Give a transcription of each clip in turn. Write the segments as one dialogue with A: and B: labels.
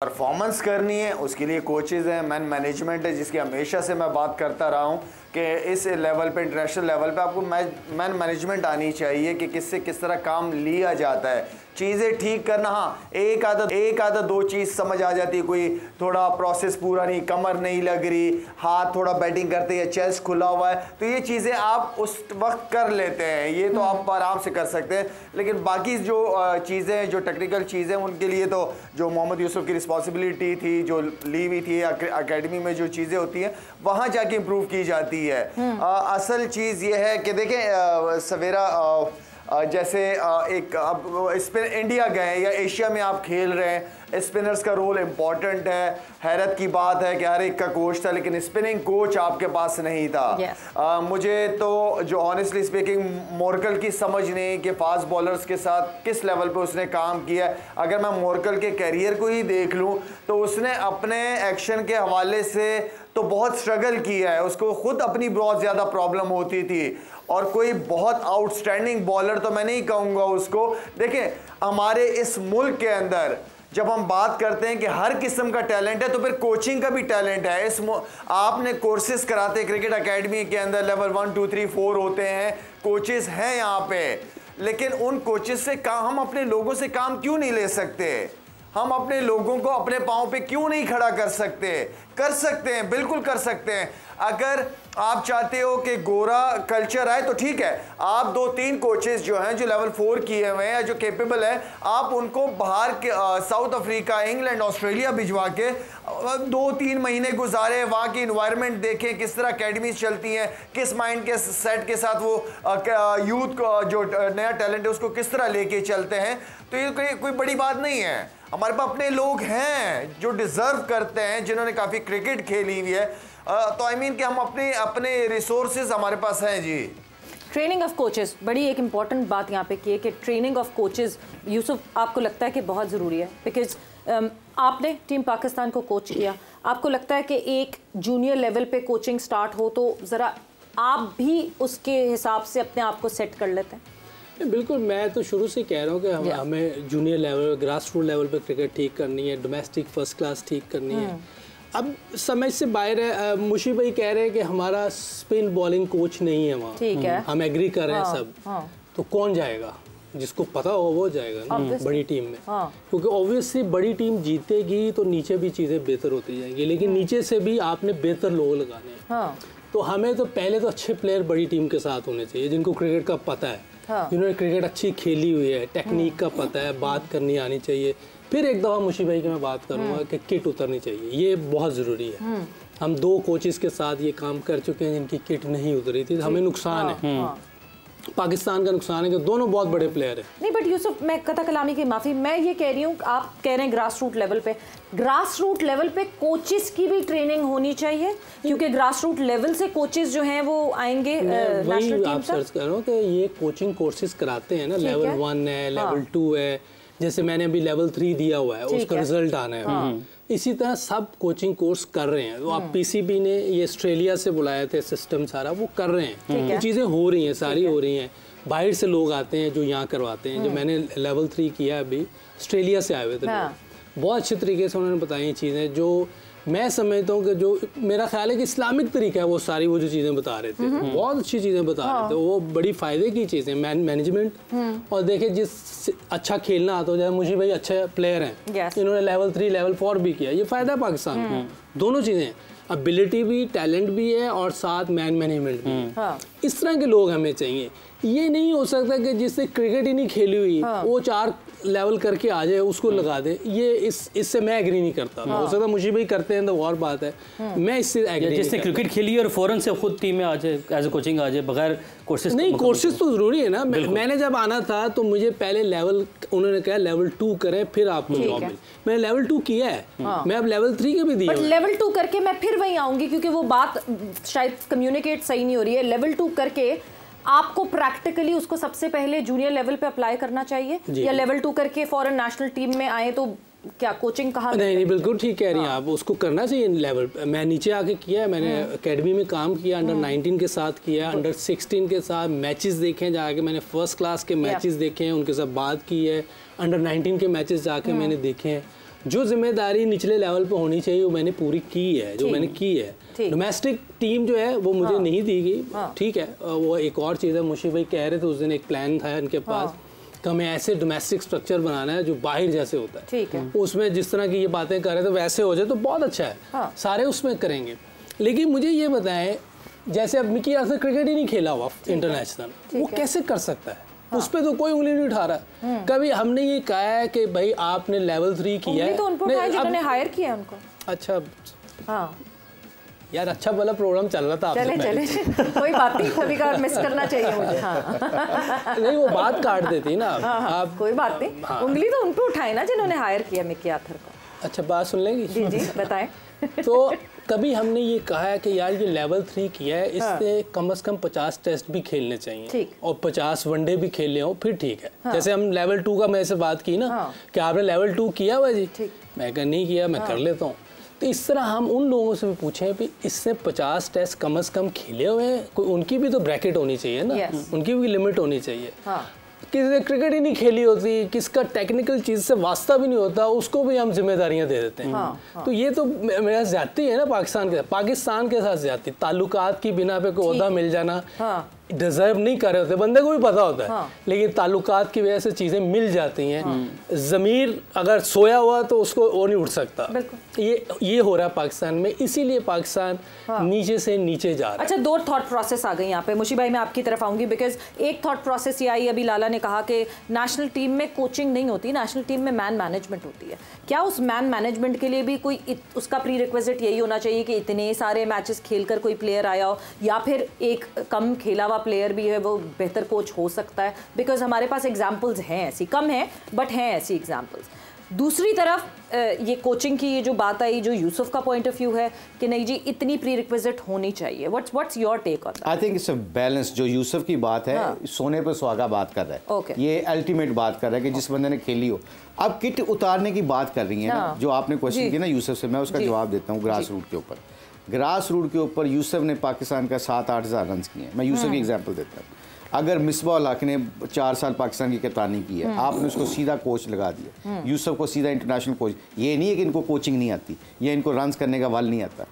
A: Performance करनी है उसके लिए कोचेज़ हैं, मैन मैनेजमेंट है, जिसकी हमेशा से मैं बात करता रहा हूँ कि इस लेवल पे, इंटरनेशनल लेवल पे आपको मैन मैनेजमेंट आनी चाहिए कि किससे किस तरह काम लिया जाता है, चीज़ें ठीक करना। हाँ, एक आधा दो चीज़ समझ आ जाती है, कोई थोड़ा प्रोसेस पूरा नहीं, कमर नहीं लग रही, हाथ थोड़ा बैटिंग करते हैं, चेस्ट खुला हुआ है, तो ये चीज़ें आप उस वक्त कर लेते हैं, ये तो आप आराम से कर सकते हैं। लेकिन बाकी जो चीज़ें, जो टेक्निकल चीज़ें, उनके लिए तो जो मोहम्मद यूसुफ की रिस्पॉन्सिबिलिटी थी, जो ली हुई थी अकेडमी में, जो चीज़ें होती हैं वहाँ जाके इम्प्रूव की जाती है। असल चीज़ ये है कि देखें सवेरा, जैसे एक अब स्पिन इंडिया गए या एशिया में आप खेल रहे हैं, स्पिनर्स का रोल इम्पॉर्टेंट है। हैरत की बात है कि हर एक का कोच था, लेकिन स्पिनिंग कोच आपके पास नहीं था। मुझे तो जो ऑनेस्टली स्पीकिंग मोरकल की समझ नहीं कि फास्ट बॉलर्स के साथ किस लेवल पे उसने काम किया। अगर मैं मोरकल के करियर को ही देख लूँ तो उसने अपने एक्शन के हवाले से तो बहुत स्ट्रगल किया है, उसको खुद अपनी बहुत ज़्यादा प्रॉब्लम होती थी, और कोई बहुत आउटस्टैंडिंग बॉलर तो मैं नहीं कहूँगा उसको। देखें, हमारे इस मुल्क के अंदर जब हम बात करते हैं कि हर किस्म का टैलेंट है, तो फिर कोचिंग का भी टैलेंट है। आपने कोर्सेज कराते हैं क्रिकेट एकेडमी के अंदर, लेवल 1 2 3 4 होते हैं, कोचेस हैं यहाँ पे, लेकिन उन कोचेस से काम, हम अपने लोगों से काम क्यों नहीं ले सकते? हम अपने लोगों को अपने पाँव पे क्यों नहीं खड़ा कर सकते? कर सकते हैं, बिल्कुल कर सकते हैं। अगर आप चाहते हो कि गोरा कल्चर आए तो ठीक है, आप 2-3 कोचेस जो हैं, जो लेवल 4 किए हुए हैं, जो कैपेबल हैं, आप उनको बाहर के साउथ अफ्रीका, इंग्लैंड, ऑस्ट्रेलिया भिजवा के 2-3 महीने गुजारे, वहाँ की इन्वायरमेंट देखें, किस तरह अकेडमीज चलती हैं, किस माइंड के सेट के साथ वो यूथ को, जो नया टैलेंट है, उसको किस तरह लेके चलते हैं। तो ये कोई बड़ी बात नहीं है। हमारे पास अपने लोग हैं जो डिजर्व करते हैं, जिन्होंने काफ़ी क्रिकेट खेली हुई है, तो आई मीन कि हम अपने रिसोर्सेज हमारे पास हैं जी।
B: ट्रेनिंग ऑफ कोचेस, बड़ी एक इंपॉर्टेंट बात यहाँ पे की है कि ट्रेनिंग ऑफ कोचेस, यूसुफ आपको लगता है कि बहुत ज़रूरी है? बिकॉज आपने टीम पाकिस्तान को कोच किया, आपको लगता है कि एक जूनियर लेवल पे कोचिंग स्टार्ट हो तो ज़रा आप भी उसके हिसाब से अपने आप को सेट कर लेते हैं?
C: बिल्कुल, मैं तो शुरू से कह रहा हूँ कि हमें junior level, grass root level पे क्रिकेट ठीक करनी है, डोमेस्टिक फर्स्ट क्लास ठीक करनी है। अब समझ से बाहर है, मुशी भाई कह रहे हैं कि हमारा स्पिन बॉलिंग कोच नहीं है वहाँ, ठीक है, हम एग्री कर रहे हैं सब। तो कौन जाएगा? जिसको पता हो वो जाएगा ना बड़ी टीम में, क्योंकि ऑब्वियसली बड़ी टीम जीतेगी तो नीचे भी चीज़ें बेहतर होती जाएंगी, लेकिन नीचे से भी आपने बेहतर लोग लगाने हैं। तो हमें तो पहले तो अच्छे प्लेयर बड़ी टीम के साथ होने चाहिए, जिनको क्रिकेट का पता है, जिन्होंने क्रिकेट अच्छी खेली हुई है, टेक्निक का पता है, बात करनी आनी चाहिए। फिर एक दफ़ा मुशी भाई की मैं बात करूँगा कि किट उतरनी चाहिए, ये बहुत ज़रूरी है। हम 2 कोचेस के साथ ये काम कर चुके हैं जिनकी किट नहीं उतरी थी, हमें नुकसान है, पाकिस्तान का नुकसान है कि दोनों बहुत बड़े प्लेयर हैं।
B: नहीं, बट यूसुफ, मैं कथा कलामी की माफ़ी, मैं ये कह रही हूँ, आप कह रहे हैं ग्रास रूट लेवल पे, ग्रास रूट लेवल पे कोचेस की भी ट्रेनिंग होनी चाहिए, क्योंकि ग्रास रूट लेवल से कोचेस जो हैं वो आएंगे नेशनल टीम
C: आप सर्च कर रहा हूँ कि ये कोचिंग कोर्सेज कराते हैं ना, लेवल 1 है, लेवल 2 है, जैसे मैंने अभी लेवल 3 दिया हुआ है, उसका रिजल्ट आना है। इसी तरह सब कोचिंग कोर्स कर रहे हैं। तो आप पीसीबी ने ये ऑस्ट्रेलिया से बुलाए थे, सिस्टम सारा वो कर रहे हैं, ये चीज़ें हो रही हैं, सारी हो रही हैं। बाहर से लोग आते हैं जो यहाँ करवाते हैं। जो मैंने लेवल 3 किया अभी, ऑस्ट्रेलिया से आए हुए थे, बहुत अच्छे तरीके से उन्होंने बताई चीज़ें, जो मैं समझता हूँ कि जो मेरा ख्याल है कि इस्लामिक तरीका है, वो सारी वो जो चीज़ें बता रहे थे, बहुत अच्छी चीज़ें बता रहे थे, वो बड़ी फ़ायदे की चीज़ें, मैनेजमेंट। और देखिए, जिस अच्छा खेलना आता हो, जैसे मुझे भाई अच्छे प्लेयर हैं, इन्होंने लेवल 3 लेवल 4 भी किया, ये फ़ायदा है पाकिस्तान को, दोनों चीज़ें, एबिलिटी भी, टैलेंट भी है, और साथ मैनेजमेंट भी है। इस तरह के लोग हमें चाहिए। ये नहीं हो सकता कि जिससे क्रिकेट ही नहीं खेली हुई वो 4 लेवल करके आ जाए, उसको लगा दे। ये इससे मैं एग्री नहीं करता। हो सकता मुझे भी करते हैं तो और बात है, मैं इससे एग्री नहीं।
D: जिसने क्रिकेट खेली और फौरन से खुद टीम में आ जाए, एज ए कोचिंग आ जाए, बगैर कोर्सेज
C: नहीं, कोर्सेज तो ज़रूरी है ना। मैंने जब आना था तो मुझे पहले लेवल, उन्होंने कहा लेवल 2 करें फिर आपको जॉब मिले। मैंने लेवल 2 किया है, मैं अब लेवल 3 के भी दिया।
B: बट लेवल 2 करके मैं फिर वहीं आऊँगी, क्योंकि वो बात शायद कम्युनिकेट सही नहीं हो रही है। लेवल 2 करके आपको प्रैक्टिकली उसको सबसे पहले जूनियर लेवल पे अप्लाई करना चाहिए, या लेवल 2 करके फॉरेन नेशनल टीम में आए तो क्या कोचिंग कहा?
C: नहीं, बिल्कुल ठीक कह रही हैं आप, उसको करना चाहिए लेवल। मैं नीचे आके किया है, मैंने एकेडमी में काम किया, अंडर 19 के साथ किया, अंडर 16 के साथ मैचेस देखे हैं जाके, मैंने फर्स्ट क्लास के मैचेस देखे हैं, उनके साथ बात की है, अंडर 19 के मैचेस जाके मैंने देखे हैं। जो जिम्मेदारी निचले लेवल पे होनी चाहिए वो मैंने पूरी की है, जो मैंने की है। डोमेस्टिक टीम जो है वो मुझे नहीं दी गई, ठीक है। वो एक और चीज़ है, मुशी भाई कह रहे थे उस दिन एक प्लान था इनके पास कि हमें ऐसे डोमेस्टिक स्ट्रक्चर बनाना है जो बाहर जैसे होता है, ठीक है। उसमें जिस तरह की ये बातें कर रहे थे वैसे हो जाए तो बहुत अच्छा है, सारे उसमें करेंगे। लेकिन मुझे ये बताएं, जैसे अब मिकी आर्थर क्रिकेट ही नहीं खेला हुआ इंटरनेशनल, वो कैसे कर सकता है? उस पर तो कोई उंगली नहीं उठा रहा। कभी हमने ये कहा है कि भाई आपने लेवल 3 किया है,
B: तो उनको जिन्होंने हायर किया उनको।
C: अच्छा यार, अच्छा भला प्रोग्राम चल रहा था,
B: चले कोई बात नहीं, कभी कभार मिस करना चाहिए मुझे।
C: नहीं, वो बात काट देती ना आप,
B: कोई बात नहीं, उंगली तो उन पे उठाए ना जिन्होंने हायर किया मिकी आर्थर को।
C: अच्छा, बात सुन लेंगी?
B: जी बताएं।
C: तो कभी हमने ये कहा है कि यार ये लेवल 3 किया है, इससे कम से कम 50 टेस्ट भी खेलने चाहिए और 50 वनडे भी खेलने हो, फिर ठीक है। जैसे हम लेवल 2 का मेरे से बात की ना कि आपने लेवल 2 किया हुआ जी, मैं कहा नहीं किया, मैं कर लेता हूँ। तो इस तरह हम उन लोगों से भी पूछें भी इससे 50 टेस्ट कम से कम खेले हुए हैं, कोई उनकी भी तो ब्रैकेट होनी चाहिए ना, उनकी भी लिमिट होनी चाहिए। किसी क्रिकेट ही नहीं खेली होती, किसका टेक्निकल चीज़ से वास्ता भी नहीं होता, उसको भी हम जिम्मेदारियां दे देते हैं। तो ये तो मेरा ज्यादती है ना पाकिस्तान के साथ ज्यादती। ताल्लुकात की बिना पे कोई ओहदा मिल जाना, डिजर्व नहीं कर रहे होते, बंदे को भी पता होता है, लेकिन ताल्लुकात की वजह से चीज़ें मिल जाती हैं। ज़मीर अगर सोया हुआ तो उसको वो नहीं उठ सकता। ये हो रहा है पाकिस्तान में, इसीलिए पाकिस्तान नीचे से नीचे जा रहा है।
B: अच्छा, 2 थॉट प्रोसेस आ गई यहाँ पे। मुशी भाई, मैं आपकी तरफ आऊँगी, बिकॉज एक थॉट प्रोसेस ये आई, अभी लाला ने कहा कि नेशनल टीम में कोचिंग नहीं होती, नेशनल टीम में मैन मैनेजमेंट होती है। क्या उस मैन मैनेजमेंट के लिए भी कोई उसका प्री रिक्विजिट यही होना चाहिए कि इतने सारे मैचेस खेलकर कोई प्लेयर आया हो, या फिर एक कम खेला हुआ प्लेयर भी है वो बेहतर कोच हो सकता है? बिकॉज हमारे पास एग्जाम्पल्स हैं ऐसी, कम हैं बट हैं ऐसी एग्जाम्पल्स। दूसरी तरफ ये कोचिंग की ये जो बात आई, जो यूसुफ का पॉइंट ऑफ व्यू है कि नहीं जी इतनी प्री रिक्विजिट होनी चाहिए, what's your take on that?
E: I think it's a balance. जो यूसुफ की बात है, सोने पर सुहागा बात कर रहा है, ये अल्टीमेट बात कर रहा है कि जिस बंदे ने खेली हो। अब किट उतारने की बात कर रही है ना, जो आपने क्वेश्चन किया ना यूसुफ से, मैं उसका जवाब देता हूँ। ग्रास रूट के ऊपर, ग्रास रूट के ऊपर यूसुफ ने पाकिस्तान का 7-8 हज़ार रन किए हैं। मैं यूसुफ की एग्जांपल देता हूँ। अगर मिसबा उल हक ने 4 साल पाकिस्तान की कप्तानी की है, आपने उसको सीधा कोच लगा दिया, यूसुफ को सीधा इंटरनेशनल कोच। ये नहीं है कि इनको कोचिंग नहीं आती या इनको रन्स करने का वाल नहीं आता।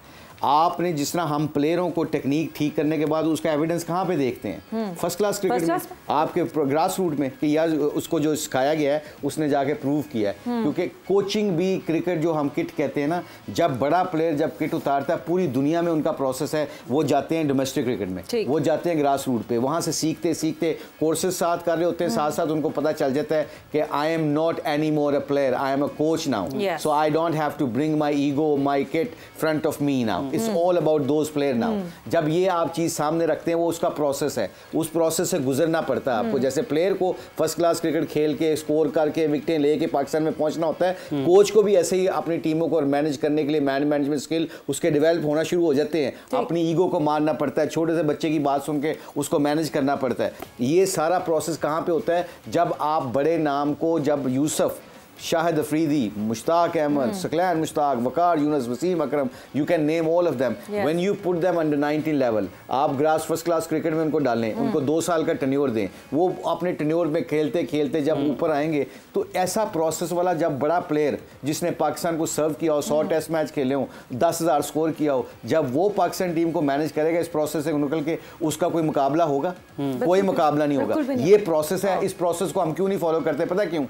E: आपने जिस तरह हम प्लेयरों को टेक्निक ठीक करने के बाद उसका एविडेंस कहाँ पे देखते हैं? फर्स्ट क्लास क्रिकेट में, आपके ग्रास रूट में, कि यार उसको जो सिखाया गया है उसने जाके प्रूव किया है। क्योंकि कोचिंग भी क्रिकेट जो हम किट कहते हैं ना, जब बड़ा प्लेयर जब किट उतारता है, पूरी दुनिया में उनका प्रोसेस है, वो जाते हैं डोमेस्टिक क्रिकेट में, वो जाते हैं ग्रास रूट पे, वहाँ से सीखते सीखते कोर्सेज साथ कर रहे होते हैं, साथ साथ उनको पता चल जाता है कि I am not any more a player, I am a coach now, so I don't have to bring my ego, my kit front of me now, it's all about those player now. जब ये आप चीज सामने रखते हैं, वो उसका process है, उस प्रोसेस से गुजरना पड़ता है आपको। जैसे प्लेयर को फर्स्ट क्लास क्रिकेट खेल के स्कोर करके विकेटें लेके पाकिस्तान में पहुंचना होता है, कोच को भी ऐसे ही अपनी टीमों को मैनेज करने के लिए मैनेजमेंट स्किल उसके डेवलप होना शुरू हो जाते हैं। अपनी ईगो को मारना पड़ता है, छोटे से बच्चे की बात सुन के उसको मैनेज करना पड़ता है। ये सारा प्रोसेस कहाँ पे होता है? जब आप बड़े नाम को, जब Yousuf, Shahid Afridi, Mushtaq Ahmed, Saqlain Mushtaq, Waqar Younis, Wasim Akram, you can name all of them, when you put them under 19 level, आप फर्स्ट क्लास क्रिकेट में उनको डालें, उनको 2 साल का टेन्योर दें, वो अपने टेन्योर में खेलते खेलते जब ऊपर आएंगे, तो ऐसा प्रोसेस वाला जब बड़ा प्लेयर जिसने पाकिस्तान को सर्व किया हो, 100 टेस्ट मैच खेले हो, 10,000 स्कोर किया हो, जब वो पाकिस्तान टीम को मैनेज करेगा इस प्रोसेस से निकल के, उसका कोई मुकाबला होगा? कोई मुकाबला नहीं होगा। ये प्रोसेस है, इस प्रोसेस को हम क्यों नहीं फॉलो करते? पता क्यों?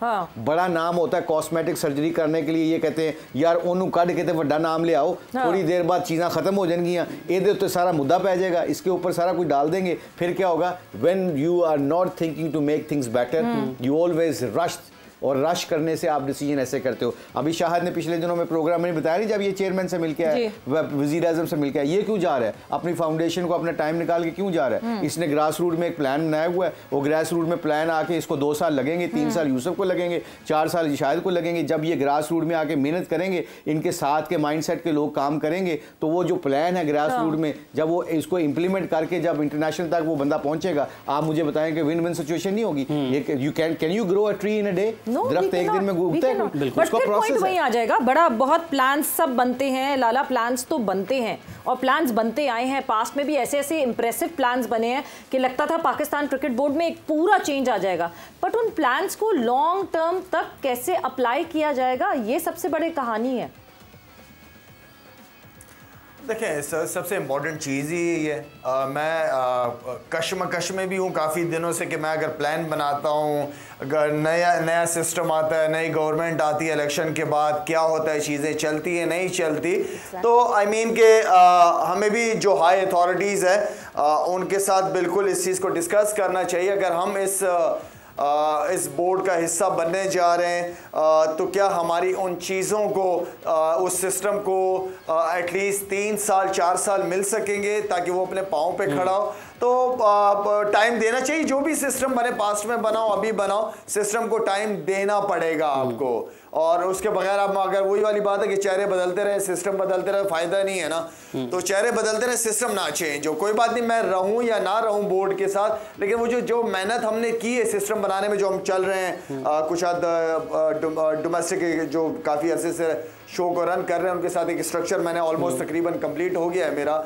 E: बड़ा नाम होता है कॉस्मेटिक सर्जरी करने के लिए, ये कहते हैं यार ओनू कट के बड़ा नाम ले आओ, थोड़ी देर बाद चीज़ें खत्म हो जाएंगियां, ये तो सारा मुद्दा पै जाएगा, इसके ऊपर सारा कुछ डाल देंगे, फिर क्या होगा? When you are not thinking to make things better, you always rush, और रश करने से आप डिसीजन ऐसे करते हो। अभी शाहिद ने पिछले दिनों में प्रोग्राम में बताया नहीं, जब ये चेयरमैन से मिलके आया, वजीर आजम से मिलके आया, ये क्यों जा रहा है? अपनी फाउंडेशन को अपना टाइम निकाल के क्यों जा रहा है? इसने ग्रास रूट में एक प्लान बनाया हुआ है, वो ग्रास रूट में प्लान आके इसको 2 साल लगेंगे, 3 साल यूसुफ को लगेंगे, 4 साल शाहिद को लगेंगे। जब ये ग्रास रूट में आके मेहनत करेंगे, इनके साथ के माइंडसेट के लोग काम करेंगे, तो वो जो प्लान है ग्रास रूट में, जब वो इसको इंप्लीमेंट करके जब इंटरनेशनल तक वो बंदा पहुंचेगा, आप मुझे बताएं कि विन विन सिचुएशन नहीं होगी? Can you grow a tree in a day? दरख्त एक दिन में उगता है,
B: बट फिर पॉइंट वही आ जाएगा, बड़ा बहुत प्लान्स सब बनते हैं लाला, प्लान्स तो बनते हैं और प्लान्स बनते आए हैं, पास्ट में भी ऐसे ऐसे इंप्रेसिव प्लान्स बने हैं कि लगता था पाकिस्तान क्रिकेट बोर्ड में एक पूरा चेंज आ जाएगा, बट उन प्लान्स को लॉन्ग टर्म तक कैसे अप्लाई किया जाएगा, ये सबसे बड़ी कहानी है।
A: देखें सबसे इम्पॉर्टेंट चीज़ ही यही है, मैं कश्मकश में भी हूँ काफ़ी दिनों से कि मैं अगर प्लान बनाता हूँ, अगर नया सिस्टम आता है, नई गवर्नमेंट आती है इलेक्शन के बाद, क्या होता है, चीज़ें चलती है नहीं चलती, तो आई मीन के हमें भी जो हाई अथॉरिटीज़ है उनके साथ बिल्कुल इस चीज़ को डिस्कस करना चाहिए। अगर हम इस बोर्ड का हिस्सा बनने जा रहे हैं तो क्या हमारी उन चीज़ों को उस सिस्टम को एटलीस्ट 3 साल 4 साल मिल सकेंगे ताकि वो अपने पाँव पे खड़ा हो, तो टाइम देना चाहिए। जो भी सिस्टम बने, पास्ट में बनाओ अभी बनाओ, सिस्टम को टाइम देना पड़ेगा आपको, और उसके बगैर आप अगर वही वाली बात है कि चेहरे बदलते रहे, सिस्टम बदलते रहे, फायदा नहीं है ना। तो चेहरे बदलते रहे, सिस्टम ना चेंज हो, कोई बात नहीं, मैं रहूं या ना रहूं बोर्ड के साथ, लेकिन वो जो मेहनत हमने की है सिस्टम बनाने में, जो हम चल रहे हैं कुछ डोमेस्टिक जो काफ़ी अरसे से शो को रन कर रहे हैं, उनके साथ एक स्ट्रक्चर मैंने ऑलमोस्ट तकरीबन कंप्लीट हो गया है मेरा,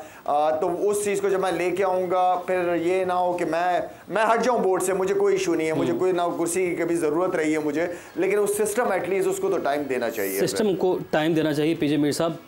A: तो उस चीज़ को जब मैं लेके आऊँगा, फिर ये ना हो कि मैं हट जाऊँ बोर्ड से, मुझे कोई इशू नहीं है, मुझे कोई ना कुर्सी की कभी ज़रूरत रही है मुझे, लेकिन उस सिस्टम एटलीस्ट उसको तो टाइम देना चाहिए,
D: सिस्टम को टाइम देना चाहिए। पीजे मीर साहब।